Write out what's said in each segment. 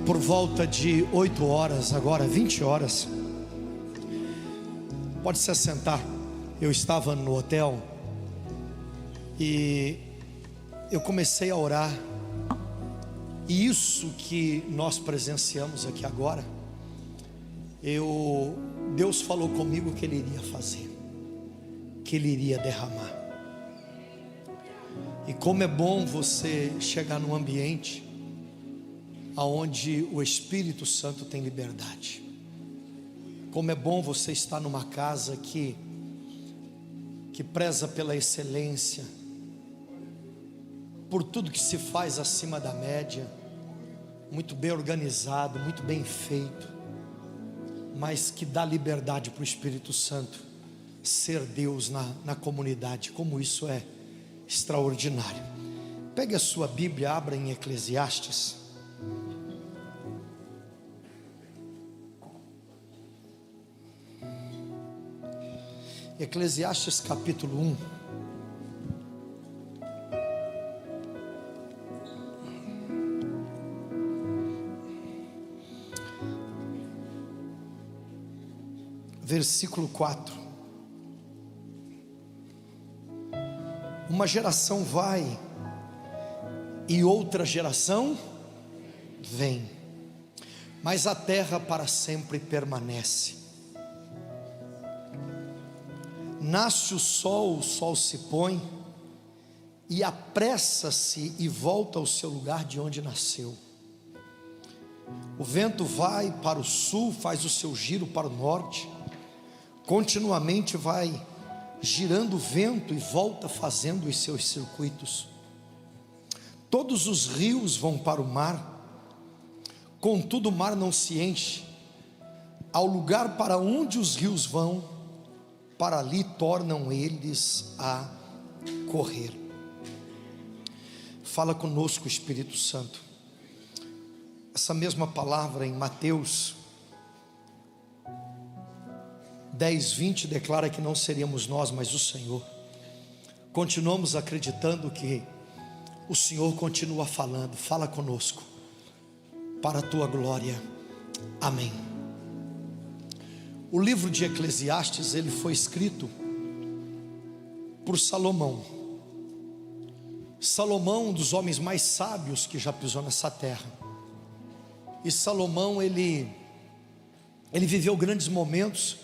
por volta de 8 horas, agora 20 horas. Pode se assentar. Eu estava no hotel e eu comecei a orar. E isso que nós presenciamos aqui agora, Deus falou comigo que Ele iria fazer, que Ele iria derramar. E como é bom você chegar num ambiente aonde o Espírito Santo tem liberdade. Como é bom você estar numa casa que preza pela excelência, por tudo que se faz acima da média, muito bem organizado, muito bem feito, mas que dá liberdade para o Espírito Santo ser Deus na comunidade. Como isso é extraordinário. Pegue a sua Bíblia, abra em Eclesiastes. Eclesiastes capítulo 1. Versículo 4. Uma geração vai e outra geração vem, mas a terra para sempre permanece. Nasce o sol se põe e apressa-se e volta ao seu lugar de onde nasceu. O vento vai para o sul, faz o seu giro para o norte, continuamente vai girando o vento e volta fazendo os seus circuitos. Todos os rios vão para o mar, contudo o mar não se enche. Ao lugar para onde os rios vão, para ali tornam eles a correr. Fala conosco, Espírito Santo. Essa mesma palavra em Mateus 10:20 declara que não seríamos nós, mas o Senhor. Continuamos acreditando que o Senhor continua falando. Fala conosco, para a tua glória. Amém. O livro de Eclesiastes, ele foi escrito por Salomão. Salomão, um dos homens mais sábios que já pisou nessa terra. E Salomão, ele viveu grandes momentos,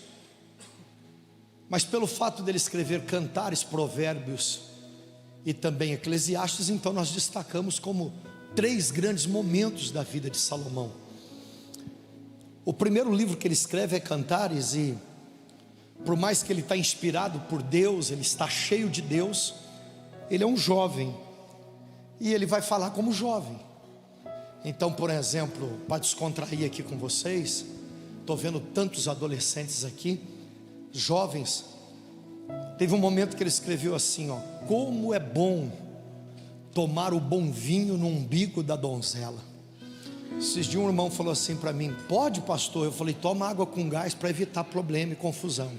mas pelo fato dele escrever cantares, provérbios e também Eclesiastes, então nós destacamos como 3 grandes momentos da vida de Salomão. O primeiro livro que ele escreve é Cantares, e por mais que ele está inspirado por Deus, ele está cheio de Deus, ele é um jovem, e ele vai falar como jovem. Então, por exemplo, para descontrair aqui com vocês, estou vendo tantos adolescentes aqui, jovens. Teve um momento que ele escreveu assim, como é bom tomar o bom vinho no umbigo da donzela. Esses dias um irmão falou assim para mim: pode, pastor? Eu falei: toma água com gás para evitar problema e confusão.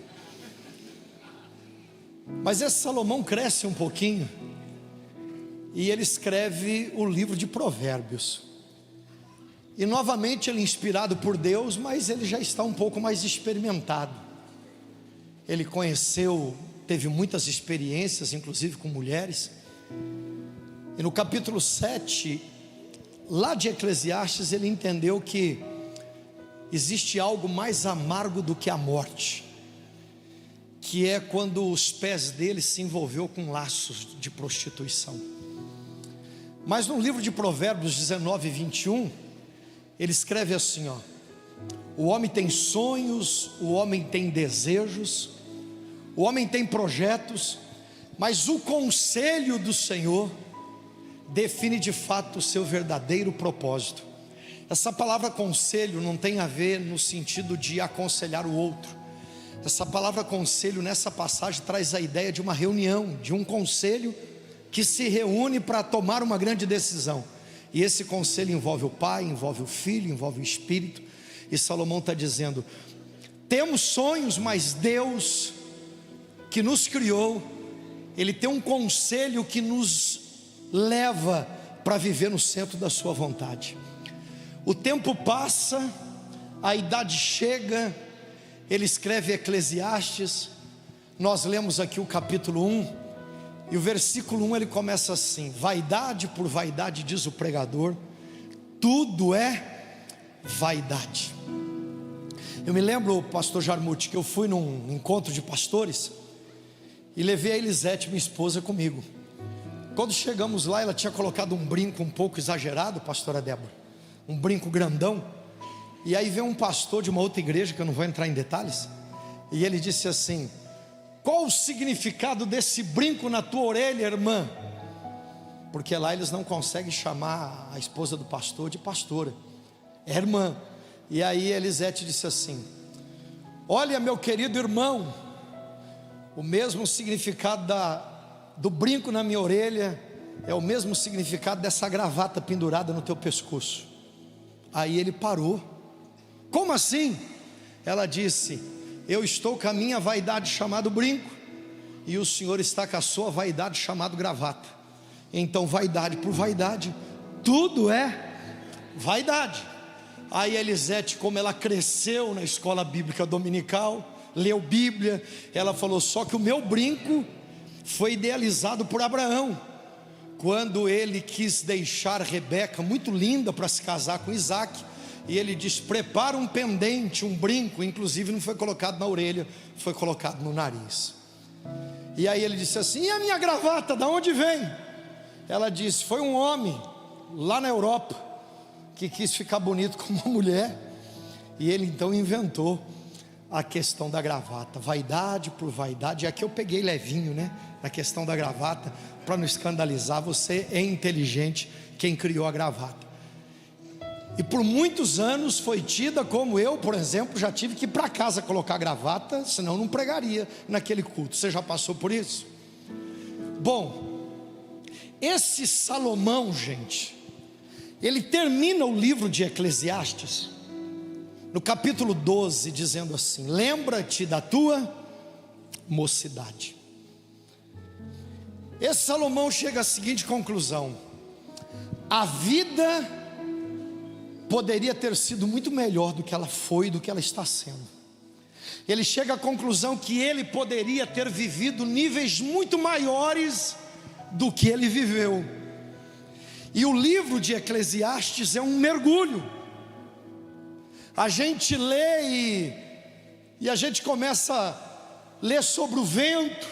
Mas esse Salomão cresce um pouquinho e ele escreve o livro de Provérbios. E novamente ele é inspirado por Deus, mas ele já está um pouco mais experimentado. Ele teve muitas experiências, inclusive com mulheres. E no capítulo 7, lá de Eclesiastes, ele entendeu que existe algo mais amargo do que a morte, que é quando os pés dele se envolveu com laços de prostituição. Mas no livro de Provérbios 19:21, ele escreve assim, o homem tem sonhos, o homem tem desejos, o homem tem projetos, mas o conselho do Senhor define de fato o seu verdadeiro propósito. Essa palavra conselho não tem a ver no sentido de aconselhar o outro. Essa palavra conselho nessa passagem traz a ideia de uma reunião, de um conselho que se reúne para tomar uma grande decisão. E esse conselho envolve o Pai, envolve o Filho, envolve o Espírito. E Salomão está dizendo: temos sonhos, mas Deus que nos criou, Ele tem um conselho que nos leva para viver no centro da sua vontade. O tempo passa, a idade chega, ele escreve Eclesiastes. Nós lemos aqui o capítulo 1, e o versículo 1 ele começa assim: vaidade por vaidade, diz o pregador, tudo é vaidade. Eu me lembro, pastor Jarmuth, que eu fui num encontro de pastores e levei a Elisete, minha esposa, comigo. Quando chegamos lá, ela tinha colocado um brinco um pouco exagerado, pastora Débora, um brinco grandão. E aí veio um pastor de uma outra igreja, que eu não vou entrar em detalhes, e ele disse assim: qual o significado desse brinco na tua orelha, irmã? Porque lá eles não conseguem chamar a esposa do pastor de pastora, é irmã. E aí Elisete disse assim: olha, meu querido irmão, o mesmo significado do brinco na minha orelha é o mesmo significado dessa gravata pendurada no teu pescoço. Aí ele parou. Como assim? Ela disse: eu estou com a minha vaidade chamado brinco, e o Senhor está com a sua vaidade chamado gravata. Então vaidade por vaidade, tudo é vaidade. Aí Elisete, como ela cresceu na escola bíblica dominical, leu Bíblia, ela falou: só que o meu brinco foi idealizado por Abraão, quando ele quis deixar Rebeca muito linda para se casar com Isaac, e ele diz: prepara um pendente, um brinco. Inclusive não foi colocado na orelha, foi colocado no nariz. E aí ele disse assim: e a minha gravata, de onde vem? Ela disse: foi um homem lá na Europa que quis ficar bonito como uma mulher, e ele então inventou a questão da gravata. Vaidade por vaidade. E aqui eu peguei levinho, né, na questão da gravata, para não escandalizar. Você é inteligente, quem criou a gravata. E por muitos anos foi tida como, eu, por exemplo, já tive que ir para casa colocar gravata, senão não pregaria naquele culto. Você já passou por isso? Bom, esse Salomão, gente, ele termina o livro de Eclesiastes no capítulo 12, dizendo assim: lembra-te da tua mocidade. Esse Salomão chega à seguinte conclusão: a vida poderia ter sido muito melhor do que ela foi, do que ela está sendo. Ele chega à conclusão que ele poderia ter vivido níveis muito maiores do que ele viveu. E o livro de Eclesiastes é um mergulho. A gente lê e a gente começa a ler sobre o vento,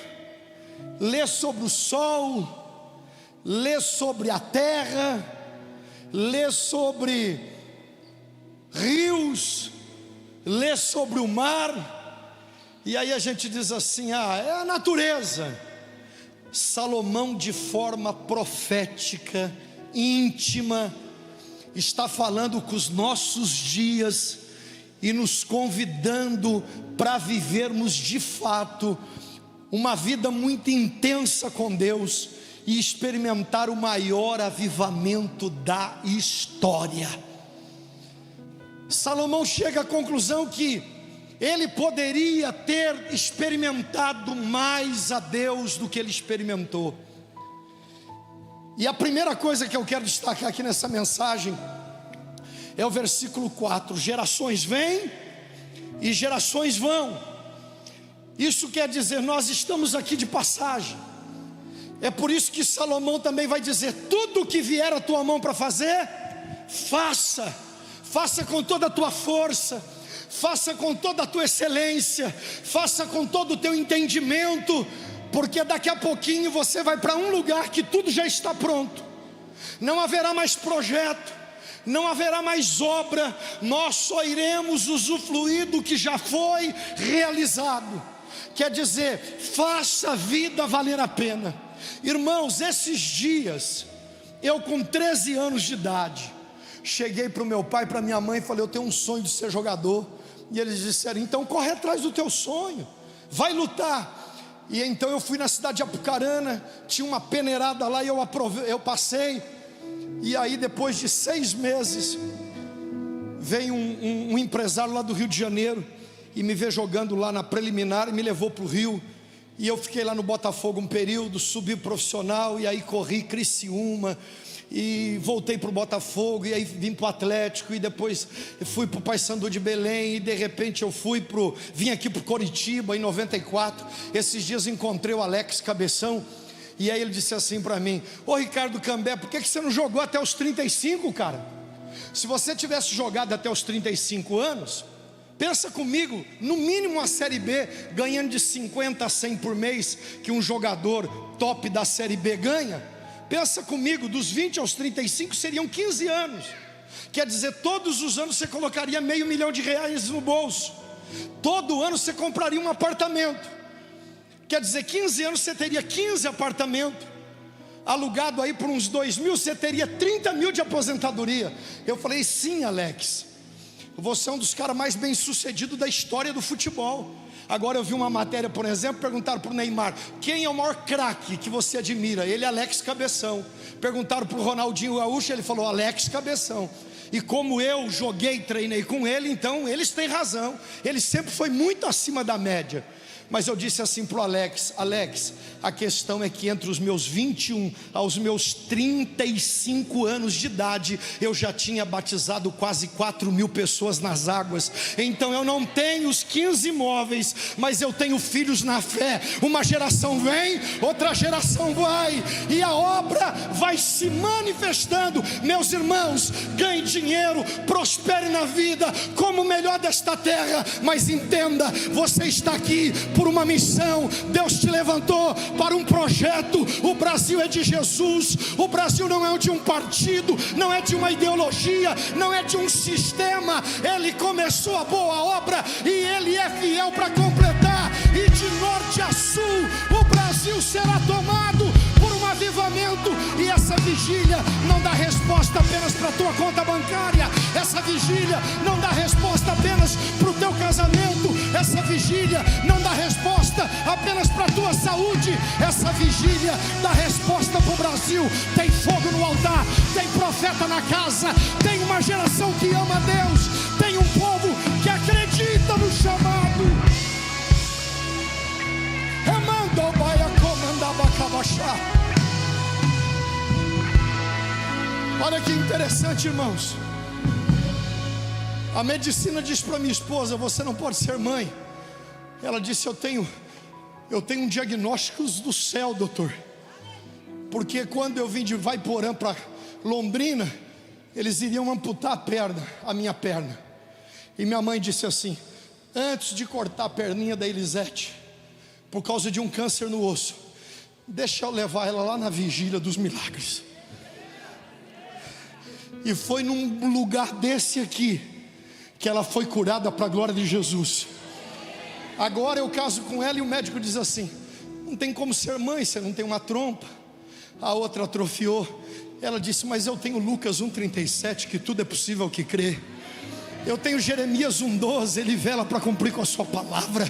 ler sobre o sol, ler sobre a terra, ler sobre rios, ler sobre o mar, e aí a gente diz assim: ah, é a natureza. Salomão, de forma profética, íntima, está falando com os nossos dias e nos convidando para vivermos de fato uma vida muito intensa com Deus e experimentar o maior avivamento da história. Salomão chega à conclusão que ele poderia ter experimentado mais a Deus do que ele experimentou. E a primeira coisa que eu quero destacar aqui nessa mensagem é o versículo 4: gerações vêm e gerações vão. Isso quer dizer, nós estamos aqui de passagem. É por isso que Salomão também vai dizer: tudo o que vier a tua mão para fazer, faça. Faça com toda a tua força, faça com toda a tua excelência, faça com todo o teu entendimento, porque daqui a pouquinho você vai para um lugar que tudo já está pronto. Não haverá mais projeto, não haverá mais obra, nós só iremos usufruir do que já foi realizado. Quer dizer, faça a vida valer a pena. Irmãos, esses dias, eu com 13 anos de idade, cheguei para o meu pai e para minha mãe e falei: eu tenho um sonho de ser jogador. E eles disseram: então corre atrás do teu sonho, vai lutar. E então eu fui na cidade de Apucarana, tinha uma peneirada lá e eu passei. E aí depois de 6 meses, veio um empresário lá do Rio de Janeiro e me veio jogando lá na preliminar e me levou para o Rio. E eu fiquei lá no Botafogo um período, subi profissional, e aí corri Criciúma, e voltei para o Botafogo, e aí vim para o Atlético, e depois fui para o Paysandu de Belém, e de repente eu vim aqui para o Coritiba em 94. Esses dias encontrei o Alex Cabeção, e aí ele disse assim para mim: ô Ricardo Cambé, por que você não jogou até os 35, cara? Se você tivesse jogado até os 35 anos, pensa comigo, no mínimo uma Série B, ganhando de 50 a 100 por mês, que um jogador top da Série B ganha. Pensa comigo, dos 20 aos 35 seriam 15 anos. Quer dizer, todos os anos você colocaria R$500 mil no bolso. Todo ano você compraria um apartamento. Quer dizer, 15 anos você teria 15 apartamentos. Alugado aí por uns 2 mil, você teria 30 mil de aposentadoria. Eu falei: sim, Alex, você é um dos caras mais bem sucedidos da história do futebol. Agora eu vi uma matéria, por exemplo, perguntaram para o Neymar: quem é o maior craque que você admira? Ele é Alex Cabeção. Perguntaram para o Ronaldinho Gaúcho, ele falou: Alex Cabeção. E como eu joguei e treinei com ele, então eles têm razão. Ele sempre foi muito acima da média. Mas eu disse assim para o Alex: Alex, a questão é que entre os meus 21 aos meus 35 anos de idade, eu já tinha batizado quase 4 mil pessoas nas águas. Então eu não tenho os 15 imóveis, mas eu tenho filhos na fé. Uma geração vem, outra geração vai, e a obra vai se manifestando. Meus irmãos, ganhe dinheiro, prospere na vida, como o melhor desta terra. Mas entenda, você está aqui por uma missão. Deus te levantou para um projeto. O Brasil é de Jesus. O Brasil não é de um partido, não é de uma ideologia, não é de um sistema. Ele começou a boa obra e Ele é fiel para completar. E de norte a sul, o Brasil será tomado por um avivamento. E essa vigília não dá resposta apenas para a tua conta bancária. Essa vigília não dá resposta apenas para o teu casamento. Essa vigília não dá resposta apenas para a tua saúde. Essa vigília dá resposta para o Brasil. Tem fogo no altar, tem profeta na casa, tem uma geração que ama Deus, tem um povo que acredita no chamado. Olha que interessante, irmãos. A medicina diz para minha esposa: você não pode ser mãe. Ela disse: eu tenho um diagnóstico do céu, doutor. Porque quando eu vim de Vaiporã para Londrina, eles iriam amputar a minha perna. E minha mãe disse assim: antes de cortar a perninha da Elisete, por causa de um câncer no osso, deixa eu levar ela lá na vigília dos milagres. E foi num lugar desse aqui que ela foi curada para a glória de Jesus. Agora eu caso com ela e o médico diz assim: não tem como ser mãe, você não tem uma trompa. A outra atrofiou. Ela disse: mas eu tenho Lucas 1,37, que tudo é possível ao que crê. Eu tenho Jeremias 1,12, ele vela para cumprir com a sua palavra.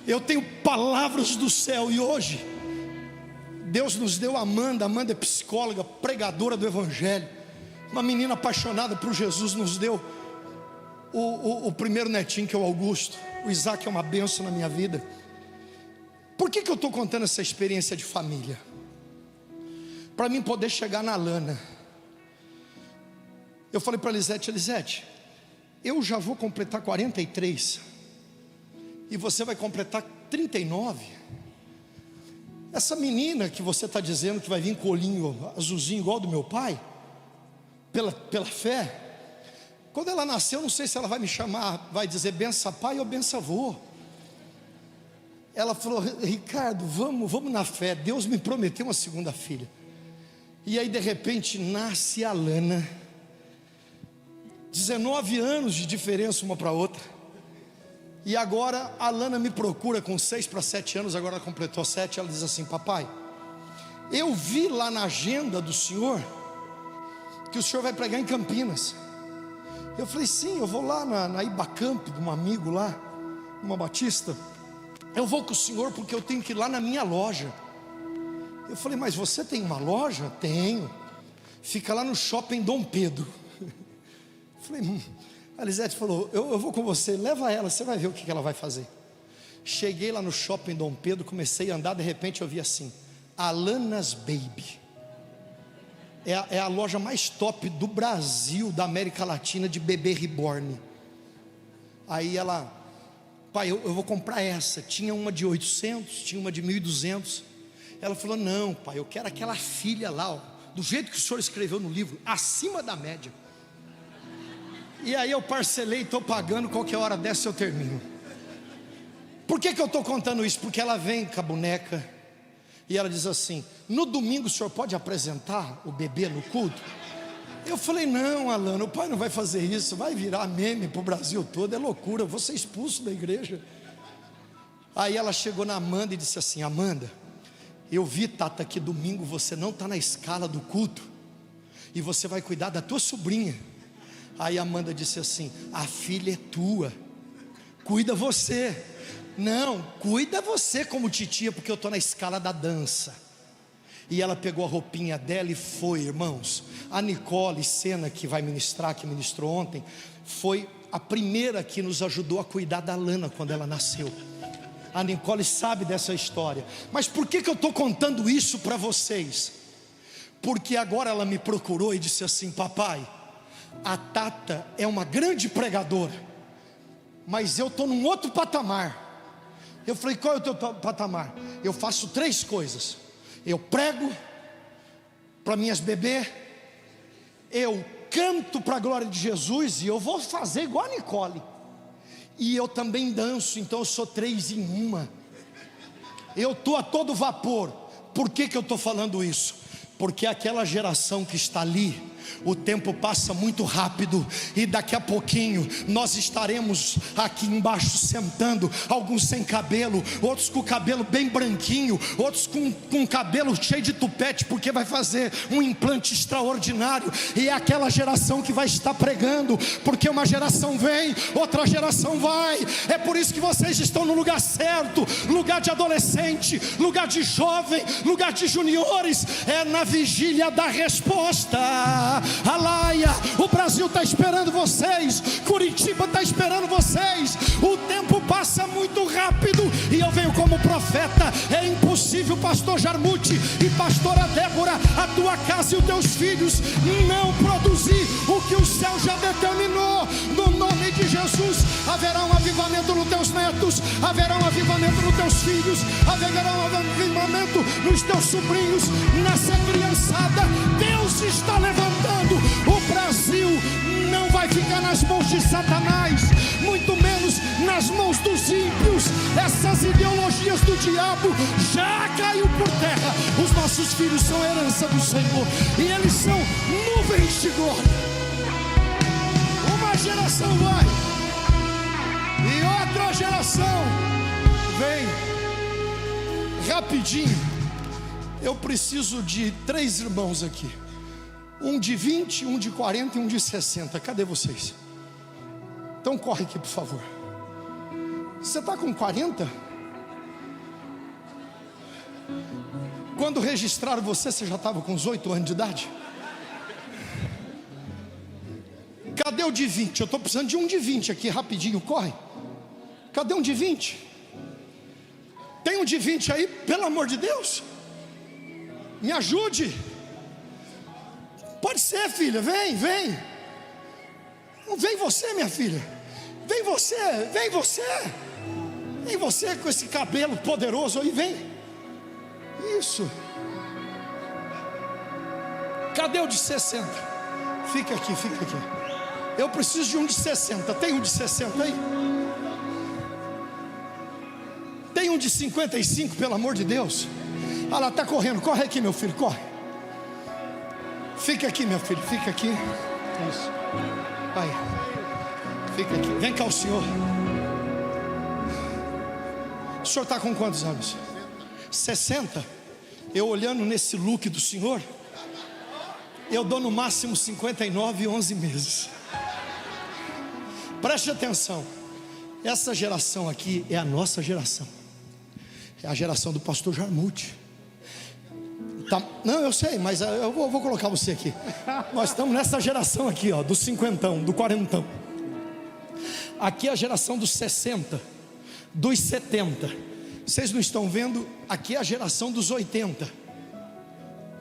Eu tenho palavras do céu. E hoje Deus nos deu a Amanda. Amanda é psicóloga, pregadora do evangelho, uma menina apaixonada por Jesus. Nos deu o primeiro netinho, que é o Augusto. O Isaac é uma bênção na minha vida. Por que eu estou contando essa experiência de família? Para mim poder chegar na Lana. Eu falei para Elisete: Elisete, eu já vou completar 43 e você vai completar 39. Essa menina que você está dizendo que vai vir com olhinho azulzinho igual do meu pai, pela fé, quando ela nasceu, não sei se ela vai me chamar, vai dizer benção pai ou benção avô. Ela falou: Ricardo, vamos na fé, Deus me prometeu uma segunda filha. E aí de repente nasce a Lana. 19 anos de diferença uma para outra. E agora a Lana me procura com 6 para 7 anos, agora ela completou 7. Ela diz assim: papai, eu vi lá na agenda do senhor que o senhor vai pregar em Campinas. Eu falei: sim, eu vou lá na Ibacamp, de um amigo lá, uma batista. Eu vou com o senhor porque eu tenho que ir lá na minha loja. Eu falei: mas você tem uma loja? Tenho. Fica lá no shopping Dom Pedro. Eu falei: A Elisete falou: eu vou com você, leva ela, você vai ver o que ela vai fazer. Cheguei lá no shopping Dom Pedro, comecei a andar, de repente eu vi assim: Alanas Baby. é a loja mais top do Brasil, da América Latina, de bebê reborn. Aí ela, pai, eu vou comprar essa. Tinha uma de 800, tinha uma de 1.200. Ela falou, não pai, eu quero aquela filha lá, ó, do jeito que o senhor escreveu no livro, acima da média. E aí eu parcelei, estou pagando, qualquer hora dessa eu termino. Por que eu estou contando isso? Porque ela vem com a boneca e ela diz assim, no domingo o senhor pode apresentar o bebê no culto? Eu falei, não Alana, o pai não vai fazer isso, vai virar meme para o Brasil todo, é loucura, eu vou ser expulso da igreja. Aí ela chegou na Amanda e disse assim, Amanda, eu vi, Tata, que domingo você não está na escala do culto, e você vai cuidar da tua sobrinha. Aí a Amanda disse assim, a filha é tua, cuida você. Não, cuida você como titia, porque eu estou na escala da dança. E ela pegou a roupinha dela e foi, irmãos. A Nicole Sena, que vai ministrar, que ministrou ontem, foi a primeira que nos ajudou a cuidar da Lana quando ela nasceu. A Nicole sabe dessa história. Mas por que eu estou contando isso para vocês? Porque agora ela me procurou e disse assim, papai, a Tata é uma grande pregadora, mas eu estou num outro patamar. Eu falei, qual é o teu patamar? Eu faço 3 coisas. Eu prego para minhas bebês, eu canto para a glória de Jesus, e eu vou fazer igual a Nicole, e eu também danço, então eu sou 3 em 1. Eu estou a todo vapor. Por que eu estou falando isso? Porque aquela geração que está ali, o tempo passa muito rápido, e daqui a pouquinho nós estaremos aqui embaixo sentando, alguns sem cabelo, outros com o cabelo bem branquinho, outros com cabelo cheio de tupete, porque vai fazer um implante extraordinário, e é aquela geração que vai estar pregando, porque uma geração vem, outra geração vai. É por isso que vocês estão no lugar certo, lugar de adolescente, lugar de jovem, lugar de juniores, é na vigília da resposta. Alaia, o Brasil está esperando vocês, Curitiba está esperando vocês. O tempo passa muito rápido, e eu venho como profeta. É impossível, pastor Jarmuti e pastora Débora, a tua casa e os teus filhos não produzir o que o céu já determinou. No nome de Jesus, haverá um avivamento nos teus netos, haverá um avivamento nos teus filhos, haverá um avivamento nos teus sobrinhos, nessa criançada. Deus está levantando. O Brasil não vai ficar nas mãos de Satanás, muito menos nas mãos dos ímpios. Essas ideologias do diabo já caiu por terra. Os nossos filhos são herança do Senhor, e eles são nuvens de glória. Uma geração vai, e outra geração vem. Rapidinho, eu preciso de 3 irmãos aqui. Um de 20, um de 40 e um de 60. Cadê vocês? Então corre aqui, por favor. Você está com 40? Quando registraram você já estava com uns 8 anos de idade? Cadê o de 20? Eu estou precisando de um de 20 aqui, rapidinho, corre. Cadê um de 20? Tem um de 20 aí, pelo amor de Deus? Me ajude. Pode ser, filha, vem. Não vem você, minha filha. Vem você com esse cabelo poderoso aí, vem. Isso. Cadê o de 60? Fica aqui. Eu preciso de um de 60. Tem um de 60 aí? Tem um de 55, pelo amor de Deus. Ah lá, está correndo. Corre aqui, meu filho, corre. Fica aqui, meu filho, fica aqui. Isso. Vai. Fica aqui. Vem cá o senhor. O senhor está com quantos anos? 60. Eu olhando nesse look do senhor, eu dou no máximo 59 e 11 meses. Preste atenção. Essa geração aqui é a nossa geração. É a geração do pastor Jarmuti. Tá, não, eu sei, mas eu vou colocar você aqui. Nós estamos nessa geração aqui, ó, do 50, do 40. Aqui é a geração dos 60, dos 70. Vocês não estão vendo? Aqui é a geração dos 80.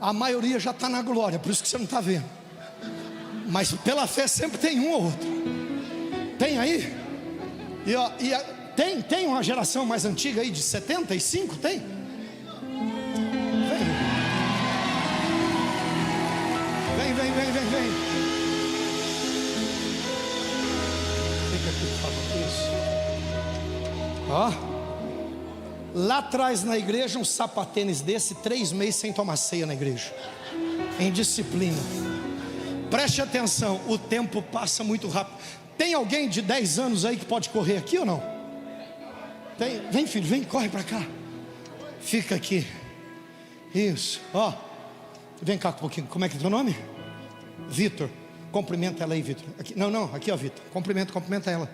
A maioria já está na glória, por isso que você não está vendo. Mas pela fé sempre tem um ou outro. Tem aí? Tem uma geração mais antiga aí de 75? Tem? Vem. Fica aqui, por favor. Isso. Ó. Lá atrás na igreja, um sapatênis desse, 3 meses sem tomar ceia na igreja. Em disciplina. Preste atenção, o tempo passa muito rápido. Tem alguém de 10 anos aí que pode correr aqui ou não? Tem? Vem, filho, vem, corre pra cá. Fica aqui. Isso, ó. Vem cá um pouquinho. Como é que é teu nome? Vitor. Cumprimenta ela aí, Vitor. Não, aqui ó, Vitor. Cumprimenta ela.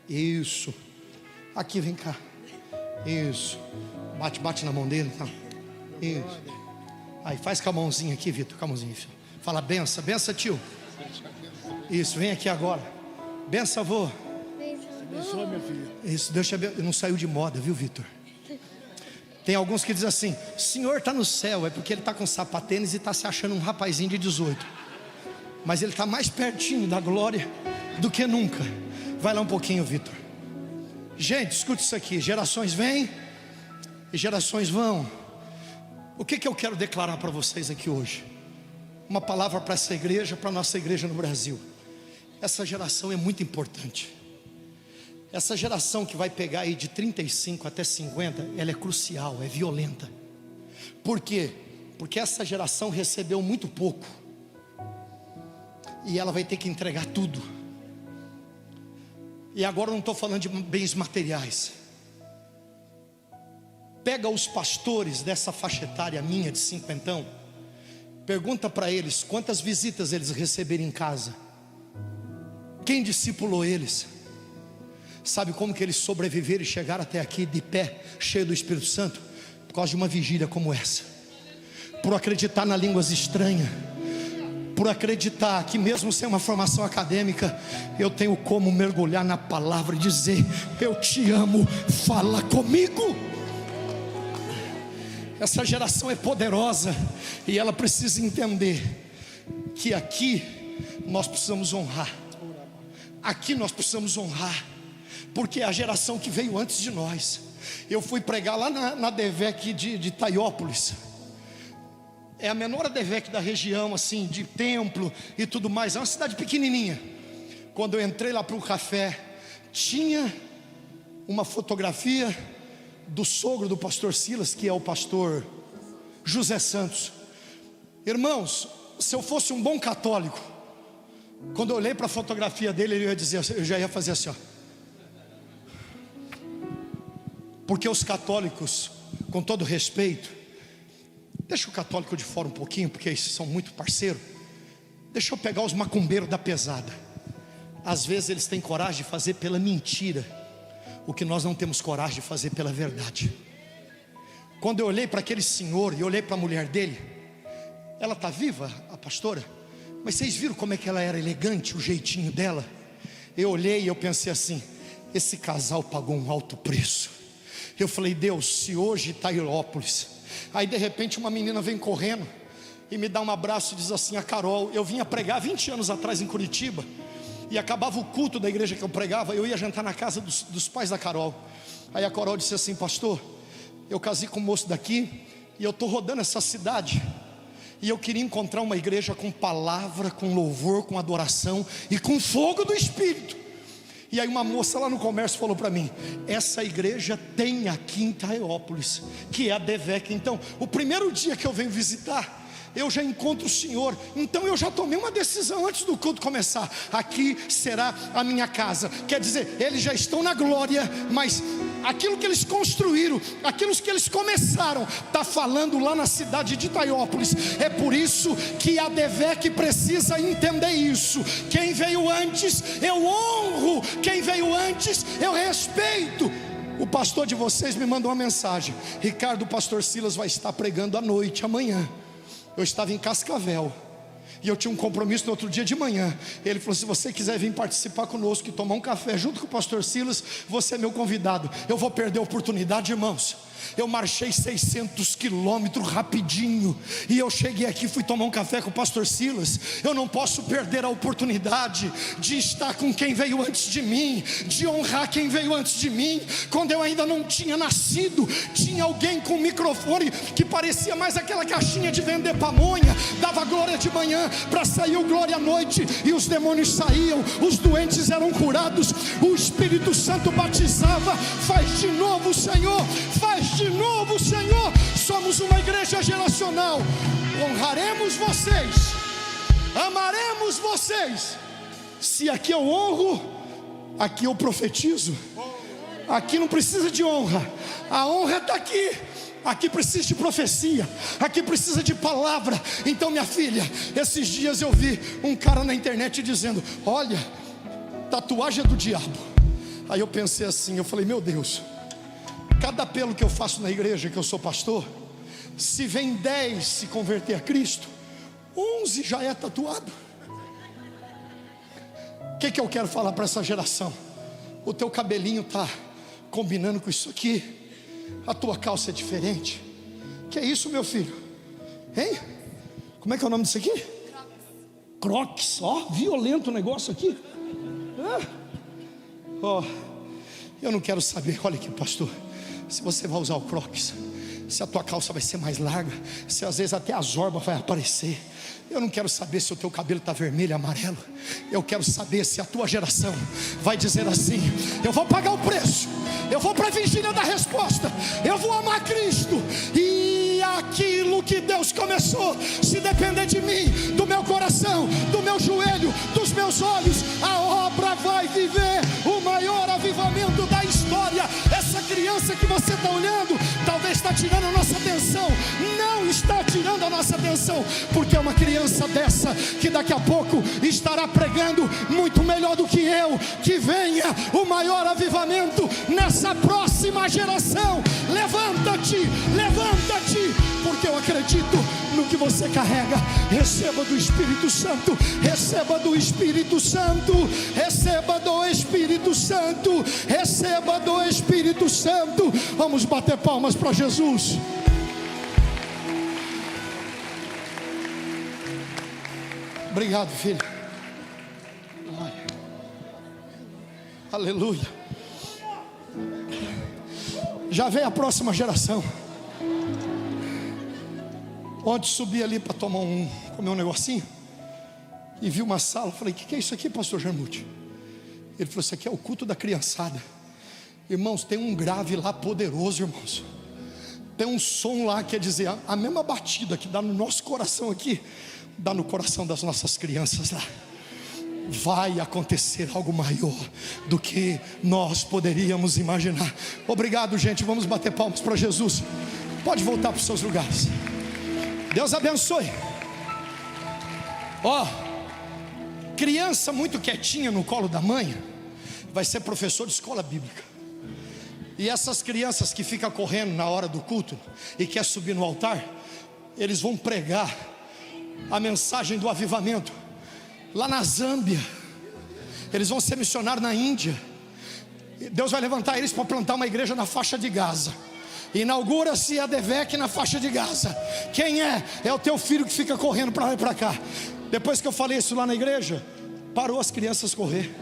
Isso. Aqui, vem cá. Isso. Bate na mão dele, então. Isso. Aí faz com a mãozinha aqui, Vitor, com a mãozinha. Fala benção, tio. Isso, vem aqui agora. Benção, avô. Abençoa, minha filha. Isso, Deus te abençoe. Não saiu de moda, viu, Vitor? Tem alguns que dizem assim: Senhor está no céu. É porque ele está com sapatênis e está se achando um rapazinho de 18. Mas ele está mais pertinho da glória do que nunca. Vai lá um pouquinho, Vitor. Gente, escute isso aqui. Gerações vêm e gerações vão. O que eu quero declarar para vocês aqui hoje? Uma palavra para essa igreja, para a nossa igreja no Brasil. Essa geração é muito importante. Essa geração que vai pegar aí de 35 até 50, ela é crucial, é violenta. Por quê? Porque essa geração recebeu muito pouco e ela vai ter que entregar tudo. E agora eu não estou falando de bens materiais. Pega os pastores dessa faixa etária minha de 50, pergunta para eles quantas visitas eles receberam em casa. Quem discipulou eles? Sabe como que eles sobreviveram e chegaram até aqui de pé, cheio do Espírito Santo? Por causa de uma vigília como essa. Por acreditar nas línguas estranhas. Por acreditar que mesmo sem uma formação acadêmica, eu tenho como mergulhar na palavra e dizer: eu te amo, fala comigo. Essa geração é poderosa e ela precisa entender que aqui nós precisamos honrar. Aqui nós precisamos honrar, porque é a geração que veio antes de nós. Eu fui pregar lá na DEVEC de Itaiópolis. É a menor DEVEC da região, assim, de templo e tudo mais. É uma cidade pequenininha. Quando eu entrei lá para o café, tinha uma fotografia do sogro do pastor Silas, que é o pastor José Santos. Irmãos, se eu fosse um bom católico, quando eu olhei para a fotografia dele, ele ia dizer, eu já ia fazer assim, ó. Porque os católicos, com todo respeito, deixa o católico de fora um pouquinho, porque eles são muito parceiros. Deixa eu pegar os macumbeiros da pesada. Às vezes eles têm coragem de fazer pela mentira o que nós não temos coragem de fazer pela verdade. Quando eu olhei para aquele senhor e olhei para a mulher dele, ela está viva, a pastora? Mas vocês viram como é que ela era elegante, o jeitinho dela? Eu olhei e eu pensei assim: esse casal pagou um alto preço. Eu falei: Deus, se hoje Itaiópolis, aí de repente uma menina vem correndo e me dá um abraço e diz assim: a Carol, eu vinha pregar 20 anos atrás em Curitiba, e acabava o culto da igreja que eu pregava, eu ia jantar na casa dos pais da Carol. Aí a Carol disse assim: pastor, eu casei com um moço daqui e eu estou rodando essa cidade, e eu queria encontrar uma igreja com palavra, com louvor, com adoração e com fogo do Espírito. E aí uma moça lá no comércio falou para mim: essa igreja tem aqui em Itaiópolis, que é a DEVEC. Então, o primeiro dia que eu venho visitar, eu já encontro o Senhor. Então eu já tomei uma decisão antes do culto começar: aqui será a minha casa. Quer dizer, eles já estão na glória, mas aquilo que eles construíram, aquilo que eles começaram, está falando lá na cidade de Itaiópolis. É por isso que a DEVEC precisa entender isso. Quem veio antes, eu honro. Quem veio antes, eu respeito. O pastor de vocês me mandou uma mensagem: Ricardo, o pastor Silas vai estar pregando à noite, amanhã. Eu estava em Cascavel e eu tinha um compromisso no outro dia de manhã. Ele falou: se você quiser vir participar conosco e tomar um café junto com o pastor Silas, você é meu convidado. Eu vou perder a oportunidade, irmãos? Eu marchei 600 quilômetros rapidinho, e eu cheguei aqui, fui tomar um café com o pastor Silas. Eu não posso perder a oportunidade de estar com quem veio antes de mim, de honrar quem veio antes de mim. Quando eu ainda não tinha nascido, tinha alguém com um microfone que parecia mais aquela caixinha de vender pamonha, dava glória de manhã para sair o glória à noite, e os demônios saíam, os doentes eram curados, o Espírito Santo batizava. Faz de novo, Senhor, faz de novo, Senhor. Somos uma igreja geracional. Honraremos vocês, amaremos vocês. Se aqui eu honro, aqui eu profetizo. Aqui não precisa de honra, a honra está aqui. Aqui precisa de profecia, aqui precisa de palavra. Então, minha filha, esses dias eu vi um cara na internet dizendo: olha, tatuagem é do diabo. Aí eu pensei assim, eu falei: meu Deus, cada apelo que eu faço na igreja, que eu sou pastor, se vem 10 se converter a Cristo, 11 já é tatuado. O que eu quero falar para essa geração? O teu cabelinho está combinando com isso aqui, a tua calça é diferente. Que é isso, meu filho? Hein? Como é que é o nome disso aqui? Crocs. Ó, violento o negócio aqui. Eu não quero saber. Olha aqui, pastor, se você vai usar o Crocs, se a tua calça vai ser mais larga, se às vezes até a zorba vai aparecer. Eu não quero saber se o teu cabelo está vermelho, amarelo. Eu quero saber se a tua geração vai dizer assim: eu vou pagar o preço, eu vou para a vigília da resposta, eu vou amar Cristo. E aquilo que Deus começou, se depender de mim, do meu coração, do meu joelho, dos meus olhos, a obra vai viver o maior avivamento da história. Essa criança que você está olhando, talvez está tirando a nossa atenção. Não está tirando a nossa atenção, porque é uma criança dessa que daqui a pouco estará pregando muito melhor do que eu. Que venha o maior avivamento nessa próxima geração. Levanta-te, levanta-te, porque eu acredito no que você carrega. Receba do Espírito Santo, receba do Espírito Santo, receba do Espírito Santo, receba do Espírito Santo. Vamos bater palmas para Jesus. Obrigado, filho. Aleluia. Já vem a próxima geração. Ontem subi ali para comer um negocinho, e vi uma sala. Falei: o que é isso aqui, pastor Jarmuth? Ele falou: isso aqui é o culto da criançada. Irmãos, tem um grave lá poderoso, irmãos. Tem um som lá, quer dizer, a mesma batida que dá no nosso coração aqui, dá no coração das nossas crianças lá. Vai acontecer algo maior do que nós poderíamos imaginar. Obrigado, gente. Vamos bater palmas para Jesus. Pode voltar para os seus lugares. Deus abençoe. Criança muito quietinha no colo da mãe vai ser professor de escola bíblica. E essas crianças que ficam correndo na hora do culto e quer subir no altar, eles vão pregar a mensagem do avivamento lá na Zâmbia. Eles vão ser missionários na Índia. Deus vai levantar eles para plantar uma igreja na faixa de Gaza. Inaugura-se a DEVEC na faixa de Gaza. Quem é? É o teu filho que fica correndo para lá e para cá. Depois que eu falei isso lá na igreja, parou as crianças correr.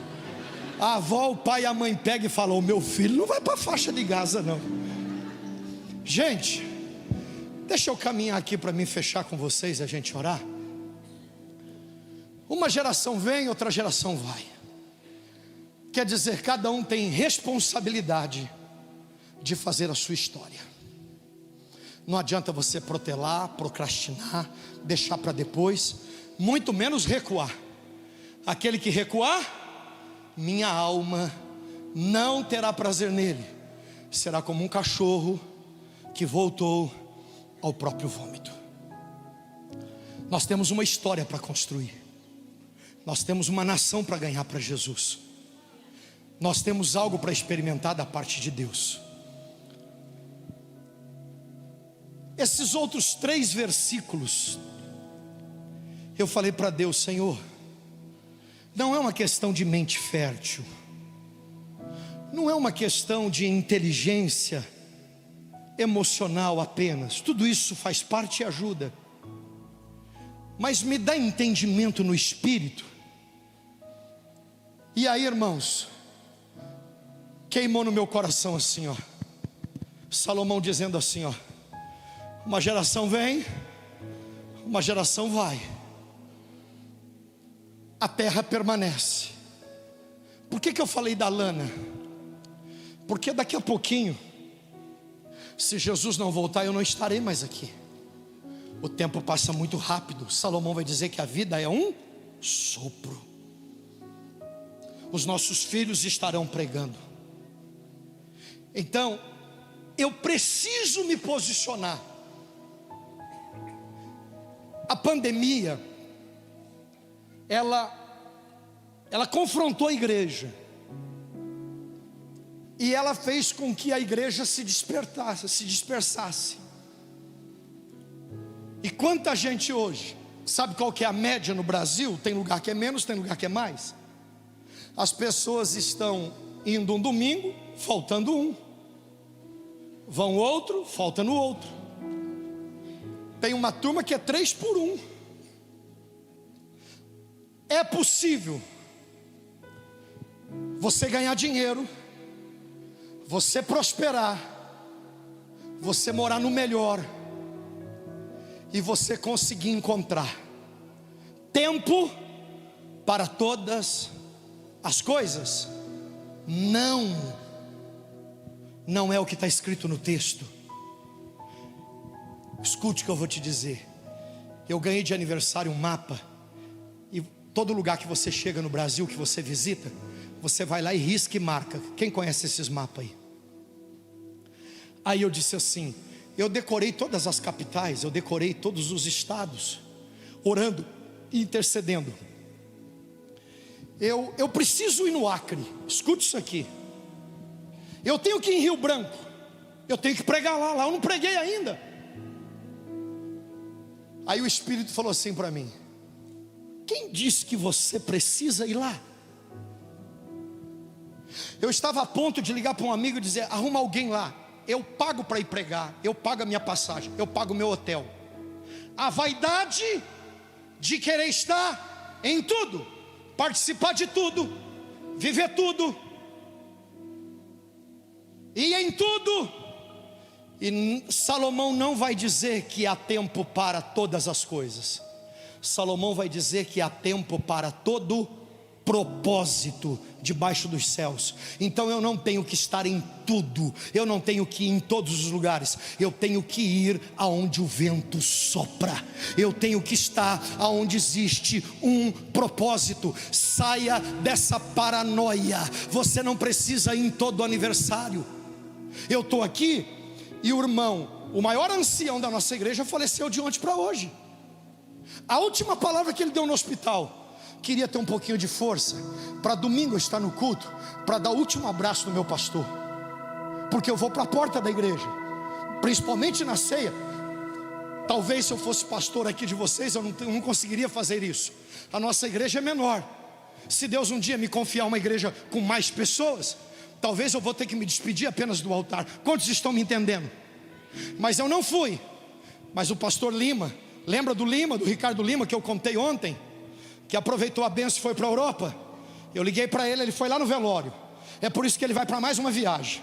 A avó, o pai e a mãe pegam e falam: o meu filho não vai para a faixa de Gaza não. Gente, deixa eu caminhar aqui para me fechar com vocês e a gente orar. Uma geração vem, outra geração vai. Quer dizer, cada um tem responsabilidade de fazer a sua história. Não adianta você protelar, procrastinar, deixar para depois, muito menos recuar. Aquele que recuar, minha alma não terá prazer nele. Será como um cachorro que voltou ao próprio vômito. Nós temos uma história para construir. Nós temos uma nação para ganhar para Jesus. Nós temos algo para experimentar da parte de Deus. Esses outros 3 versículos, eu falei para Deus: Senhor, não é uma questão de mente fértil, não é uma questão de inteligência emocional apenas. Tudo isso faz parte e ajuda. Mas me dá entendimento no espírito. E aí, irmãos, queimou no meu coração assim, ó. Salomão dizendo assim, ó: uma geração vem, uma geração vai, a terra permanece. Por que eu falei da lana? Porque daqui a pouquinho, se Jesus não voltar, eu não estarei mais aqui. O tempo passa muito rápido. Salomão vai dizer que a vida é um sopro. Os nossos filhos estarão pregando. Então, eu preciso me posicionar. A pandemia, ela confrontou a igreja. E ela fez com que a igreja se dispersasse. E quanta gente hoje, sabe qual que é a média no Brasil? Tem lugar que é menos, tem lugar que é mais. As pessoas estão indo um domingo, faltando um. Vão outro, falta no outro. Tem uma turma que é 3 por 1. É possível você ganhar dinheiro, você prosperar, você morar no melhor, e você conseguir encontrar tempo para todas as coisas. Não é o que está escrito no texto. Escute o que eu vou te dizer. Eu ganhei de aniversário um mapa, e todo lugar que você chega no Brasil, que você visita, você vai lá e risca e marca. Quem conhece esses mapas aí? Aí eu disse assim: eu decorei todas as capitais, eu decorei todos os estados, orando e intercedendo. Eu preciso ir no Acre. Escute isso aqui. Eu tenho que ir em Rio Branco, eu tenho que pregar lá eu não preguei ainda. Aí o Espírito falou assim para mim: quem disse que você precisa ir lá? Eu estava a ponto de ligar para um amigo e dizer: arruma alguém lá, eu pago para ir pregar, eu pago a minha passagem, eu pago o meu hotel. A vaidade de querer estar em tudo, participar de tudo, viver tudo, e em tudo. E Salomão não vai dizer que há tempo para todas as coisas. Salomão vai dizer que há tempo para todo propósito debaixo dos céus. Então eu não tenho que estar em tudo, eu não tenho que ir em todos os lugares, eu tenho que ir aonde o vento sopra, eu tenho que estar aonde existe um propósito. Saia dessa paranoia. Você não precisa ir em todo aniversário. Eu estou aqui e o irmão, o maior ancião da nossa igreja, faleceu de ontem para hoje. A última palavra que ele deu no hospital: queria ter um pouquinho de força para domingo eu estar no culto, para dar o último abraço no meu pastor, porque eu vou para a porta da igreja, principalmente na ceia. Talvez se eu fosse pastor aqui de vocês, eu não conseguiria fazer isso. A nossa igreja é menor. Se Deus um dia me confiar uma igreja com mais pessoas, talvez eu vou ter que me despedir apenas do altar. Quantos estão me entendendo? Mas eu não fui. Mas o pastor Lima, lembra do Lima, do Ricardo Lima, que eu contei ontem, que aproveitou a bênção e foi para a Europa? Eu liguei para ele, ele foi lá no velório. É por isso que ele vai para mais uma viagem,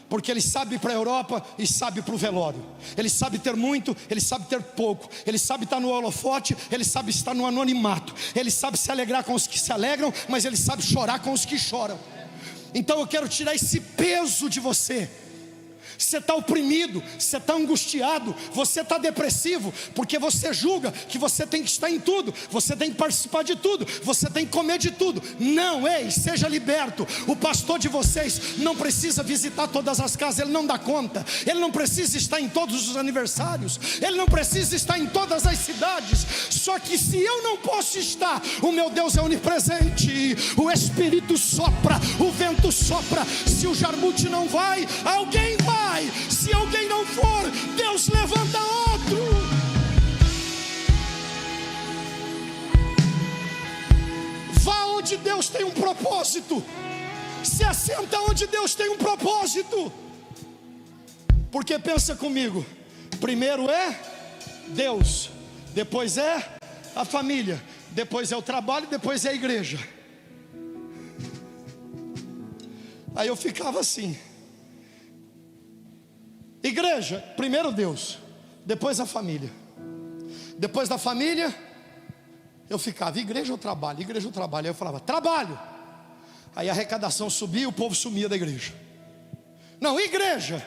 porque ele sabe ir para a Europa e sabe ir para o velório. Ele sabe ter muito, ele sabe ter pouco, ele sabe estar no holofote, ele sabe estar no anonimato, ele sabe se alegrar com os que se alegram, mas ele sabe chorar com os que choram. Então eu quero tirar esse peso de você. Você está oprimido, você está angustiado, você está depressivo, porque você julga que você tem que estar em tudo, você tem que participar de tudo, você tem que comer de tudo. Não, ei, seja liberto. O pastor de vocês não precisa visitar todas as casas, ele não dá conta. Ele não precisa estar em todos os aniversários, ele não precisa estar em todas as cidades. Só que se eu não posso estar, o meu Deus é onipresente. O Espírito sopra, o vento sopra. Se o Jarmute não vai, alguém vai. Se alguém não for, Deus levanta outro. Vá onde Deus tem um propósito. Se assenta onde Deus tem um propósito. Porque pensa comigo, primeiro é Deus, depois é a família, depois é o trabalho, depois é a igreja. Aí eu ficava assim: igreja, primeiro Deus, depois a família. Depois da família, eu ficava igreja ou trabalho, igreja ou trabalho. Aí eu falava trabalho. Aí a arrecadação subia, o povo sumia da igreja. Não, igreja.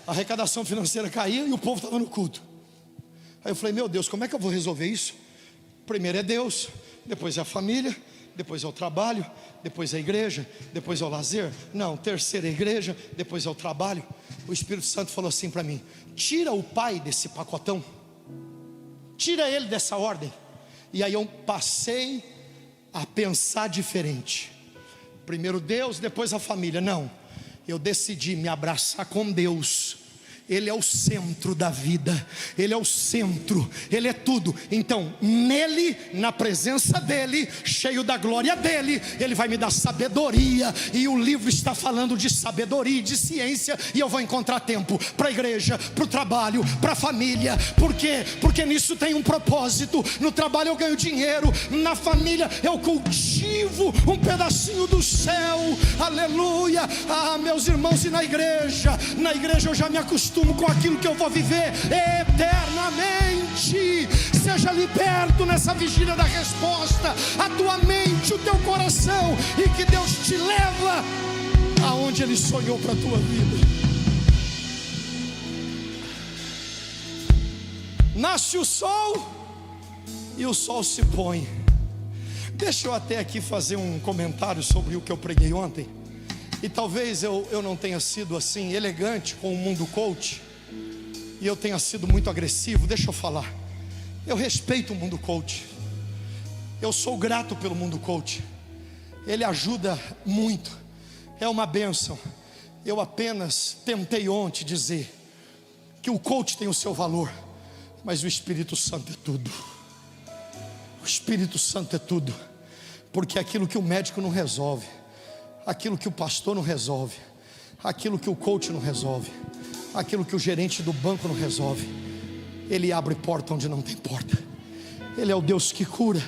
A arrecadação financeira caía e o povo estava no culto. Aí eu falei: meu Deus, como é que eu vou resolver isso? Primeiro é Deus, depois é a família, depois é o trabalho, depois é a igreja, depois é o lazer. Não, terceiro é a igreja, depois é o trabalho. O Espírito Santo falou assim para mim: tira o pai desse pacotão, tira ele dessa ordem. E aí eu passei a pensar diferente. Primeiro Deus, depois a família. Não, eu decidi me abraçar com Deus. Ele é o centro da vida, Ele é o centro, Ele é tudo. Então nele, na presença dEle, cheio da glória dEle, Ele vai me dar sabedoria. E o livro está falando de sabedoria e de ciência. E eu vou encontrar tempo para a igreja, para o trabalho, para a família. Por quê? Porque nisso tem um propósito. No trabalho eu ganho dinheiro, na família eu cultivo um pedacinho do céu. Aleluia. Ah, meus irmãos, e na igreja eu já me acostumo com aquilo que eu vou viver eternamente. Seja liberto nessa vigília da resposta, a tua mente, o teu coração, e que Deus te leva aonde Ele sonhou para a tua vida. Nasce o sol e o sol se põe. Deixa eu até aqui fazer um comentário sobre o que eu preguei ontem. E talvez eu não tenha sido assim elegante com o mundo coach, e eu tenha sido muito agressivo. Deixa eu falar, eu respeito o mundo coach, eu sou grato pelo mundo coach, ele ajuda muito, é uma bênção. Eu apenas tentei ontem dizer que o coach tem o seu valor, mas o Espírito Santo é tudo. O Espírito Santo é tudo, porque aquilo que o médico não resolve, aquilo que o pastor não resolve, aquilo que o coach não resolve, aquilo que o gerente do banco não resolve, Ele abre porta onde não tem porta. Ele é o Deus que cura,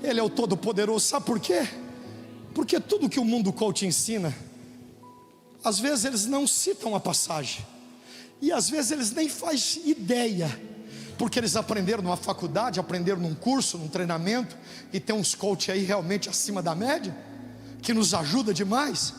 Ele é o Todo-Poderoso. Sabe por quê? Porque tudo que o mundo coach ensina, às vezes eles não citam a passagem, e às vezes eles nem fazem ideia, porque eles aprenderam numa faculdade, aprenderam num curso, num treinamento, e tem uns coach aí realmente acima da média, que nos ajuda demais.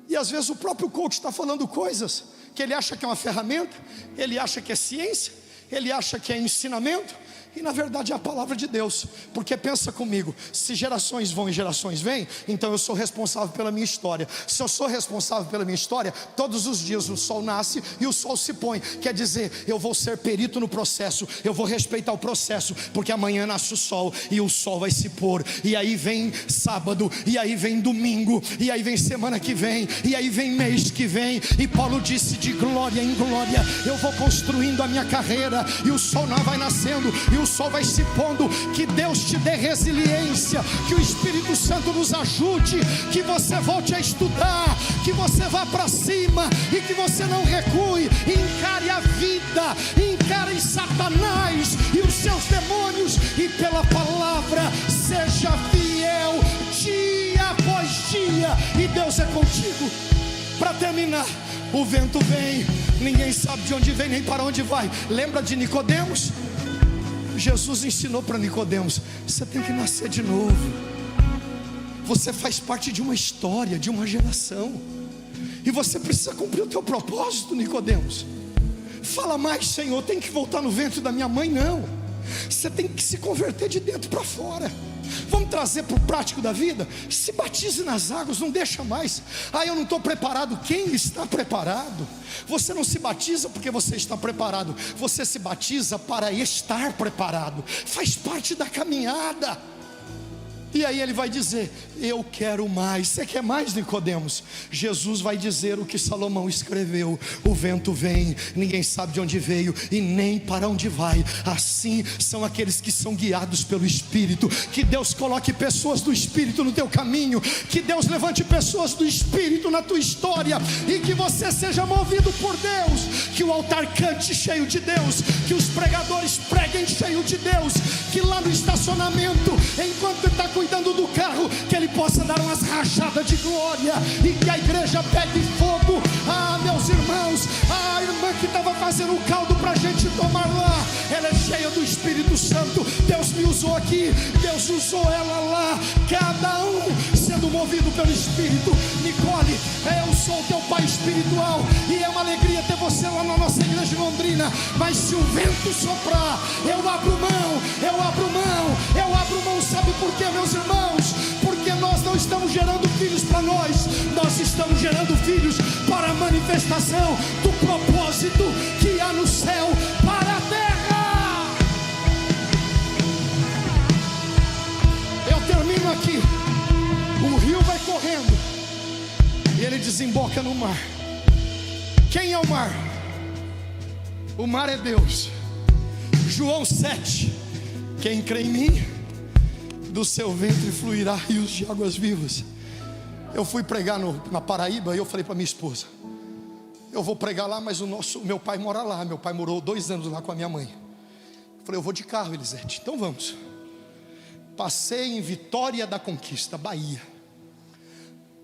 E às vezes o próprio coach está falando coisas que ele acha que é uma ferramenta, ele acha que é ciência, ele acha que é ensinamento, e na verdade é a palavra de Deus. Porque pensa comigo, se gerações vão e gerações vêm, então eu sou responsável pela minha história. Se eu sou responsável pela minha história, todos os dias o sol nasce e o sol se põe. Quer dizer, eu vou ser perito no processo, eu vou respeitar o processo, porque amanhã nasce o sol e o sol vai se pôr. E aí vem sábado, e aí vem domingo, e aí vem semana que vem, e aí vem mês que vem. E Paulo disse: de glória em glória eu vou construindo a minha carreira, e o sol não vai nascendo e o sol vai se pondo. Que Deus te dê resiliência, que o Espírito Santo nos ajude, que você volte a estudar, que você vá para cima e que você não recue. Encare a vida, encare Satanás e os seus demônios, e pela palavra seja fiel dia após dia, e Deus é contigo. Para terminar, o vento vem, ninguém sabe de onde vem nem para onde vai. Lembra de Nicodemos? Jesus ensinou para Nicodemos: você tem que nascer de novo. Você faz parte de uma história, de uma geração, e você precisa cumprir o teu propósito, Nicodemos. Fala mais, Senhor, tem que voltar no ventre da minha mãe? Não, você tem que se converter de dentro para fora. Vamos trazer para o prático da vida. Se batize nas águas, não deixa mais. Eu não estou preparado. Quem está preparado? Você não se batiza porque você está preparado, você se batiza para estar preparado. Faz parte da caminhada. E aí ele vai dizer: eu quero mais. Você quer mais, Nicodemos? Jesus vai dizer o que Salomão escreveu: o vento vem, ninguém sabe de onde veio e nem para onde vai. Assim são aqueles que são guiados pelo Espírito. Que Deus coloque pessoas do Espírito no teu caminho, que Deus levante pessoas do Espírito na tua história, e que você seja movido por Deus. Que o altar cante cheio de Deus, que os pregadores preguem cheio de Deus, que lá no estacionamento, enquanto ele está cuidando do carro, que ele possa dar umas rajadas de glória, e que a igreja pegue fogo. Ah, meus irmãos, a irmã que estava fazendo o caldo para a gente tomar lá, ela é cheia do Espírito Santo. Deus me usou aqui, Deus usou ela lá, cada um sendo movido pelo Espírito. Nicole, eu sou teu pai espiritual, e é uma alegria ter você lá na nossa igreja de Londrina. Mas se o vento soprar, eu abro mão, eu abro mão, eu abro mão. Sabe por quê, meus irmãos? Porque nós não estamos gerando filhos para nós, nós estamos gerando filhos para a manifestação do propósito que há no céu para a terra. Eu termino aqui. O rio vai correndo e ele desemboca no mar. Quem é o mar? O mar é Deus. João 7: quem crê em mim, do seu ventre fluirá rios de águas vivas. Eu fui pregar na Paraíba, e eu falei para minha esposa: eu vou pregar lá, mas meu pai mora lá. Meu pai morou 2 anos lá com a minha mãe. Eu falei: eu vou de carro, Elisete. Então vamos. Passei em Vitória da Conquista, Bahia.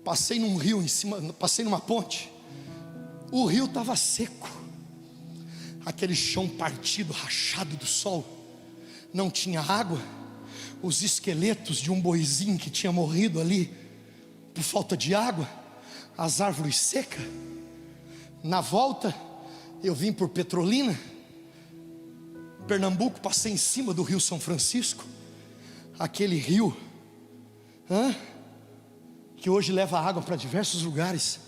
Passei num rio em cima, passei numa ponte. O rio estava seco, aquele chão partido, rachado do sol. Não tinha água. Os esqueletos de um boizinho que tinha morrido ali por falta de água, as árvores secas. Na volta eu vim por Petrolina, Pernambuco, passei em cima do rio São Francisco, aquele rio que hoje leva água para diversos lugares,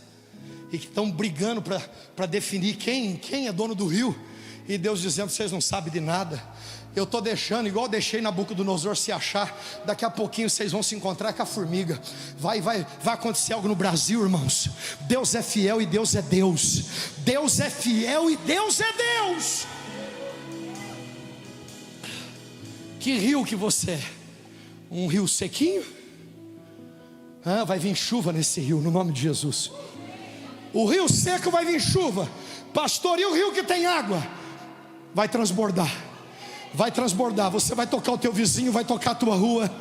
e que estão brigando para definir quem é dono do rio. E Deus dizendo: vocês não sabem de nada. Eu estou deixando, igual deixei Nabucodonosor se achar. Daqui a pouquinho vocês vão se encontrar com a formiga. Vai acontecer algo no Brasil, irmãos. Deus é fiel e Deus é Deus. Deus é fiel e Deus é Deus. Que rio que você é? Um rio sequinho? Vai vir chuva nesse rio, no nome de Jesus. O rio seco vai vir chuva. Pastor, e o rio que tem água? Vai transbordar. Vai transbordar. Você vai tocar o teu vizinho, vai tocar a tua rua.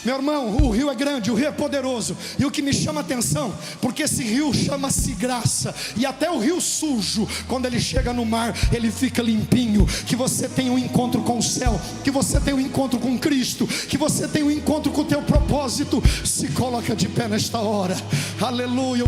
Meu irmão, o rio é grande, o rio é poderoso. E o que me chama a atenção, porque esse rio chama-se graça. E até o rio sujo, quando ele chega no mar, ele fica limpinho. Que você tenha um encontro com o céu, que você tenha um encontro com Cristo, que você tenha um encontro com o teu propósito. Se coloca de pé nesta hora. Aleluia.